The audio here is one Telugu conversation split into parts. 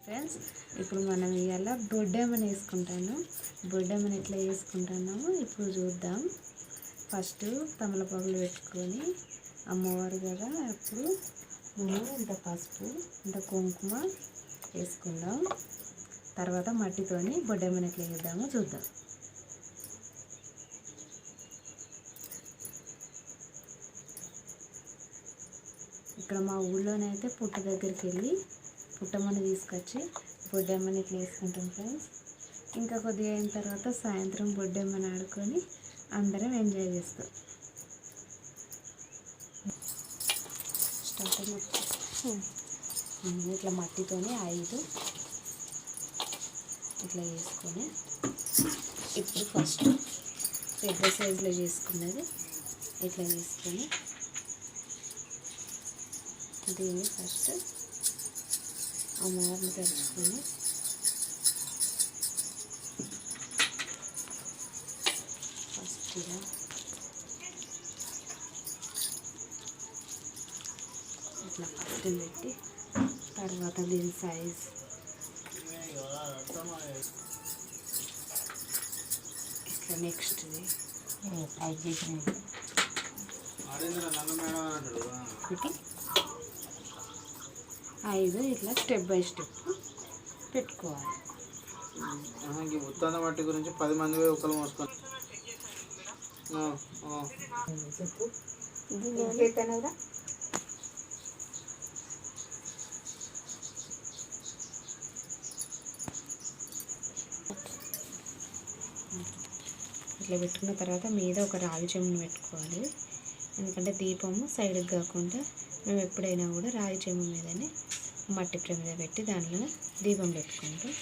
ఫ్రెండ్స్, ఇప్పుడు మనం ఇవాళ బొడ్డెమ్మని వేసుకుంటాను. బొడ్డెమ్మని ఎట్లా వేసుకుంటున్నామో ఇప్పుడు చూద్దాం. ఫస్ట్ తమలపాకులు పెట్టుకొని అమ్మవారు కదా, అప్పుడు మనం ఇంత పసుపు ఇంత కుంకుమ వేసుకుందాం. తర్వాత మట్టితోని బొడ్డెమ్మని ఎట్లా వేద్దామో చూద్దాం. ఇక్కడ మా ఊళ్ళోనైతే పుట్ట దగ్గరికి వెళ్ళి పుట్టమ్మని తీసుకొచ్చి బొడ్డెమ్మని ఇట్లా వేసుకుంటాం ఫ్రెండ్స్. ఇంకా కొద్దిగా అయిన తర్వాత సాయంత్రం బొడ్డెమ్మని ఆడుకొని అందరం ఎంజాయ్ చేస్తాం. స్టార్ట్ ఇట్లా మట్టితోని 5 ఇట్లా వేసుకొని, ఇప్పుడు ఫస్ట్ పెద్ద సైజులో చేసుకున్నది ఇట్లా వేసుకొని దీన్ని ఫస్ట్ అమ్మవారిని తలుచుకొని ఫస్ట్ ఇలా ఇట్లా ఫస్ట్ పెట్టి తర్వాత దీని సైజ్ ఇట్లా నెక్స్ట్ది పెట్టి 5 ఇట్లా స్టెప్ బై స్టెప్ పెట్టుకోవాలి. ఉత్తాన మట్టి గురించి 10 మంది ఒకరు మోసుకొని చెప్పు. ఇట్లా పెట్టుకున్న తర్వాత మీద ఒక రాగి చెంబును పెట్టుకోవాలి. ఎందుకంటే దీపము సైడ్కి కాకుండా మేము ఎప్పుడైనా కూడా రాగి చెంబు మీదనే మట్టి ప్రమిద పెట్టి దాంట్లో దీపం పెట్టుకుంటాం.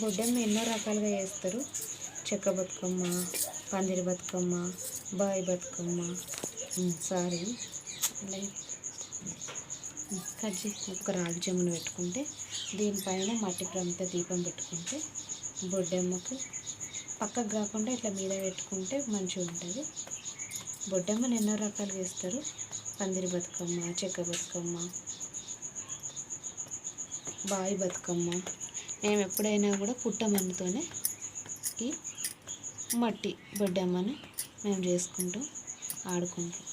బొడ్డెమ్మ ఎన్నో రకాలుగా చేస్తారు. చెక్క బతుకమ్మ, పందిరి బతుకమ్మ, బాయి బతుకమ్మ, ఒక రాగి చెంబును పెట్టుకుంటే దీనిపైన మట్టి ప్రమిద దీపం పెట్టుకుంటే బొడ్డెమ్మకు పక్కకు కాకుండా ఇట్లా మీద పెట్టుకుంటే మంచిగా ఉంటుంది. బొడ్డెమ్మని ఎన్నో రకాలు చేస్తారు. పందిరి బతుకమ్మ, చెక్క బతుకమ్మ, బాయి బతుకమ్మ. మేము ఎప్పుడైనా కూడా పుట్టమన్నుతోనే ఈ మట్టి బొడ్డెమ్మని మేము చేసుకుంటాం, ఆడుకుంటాం.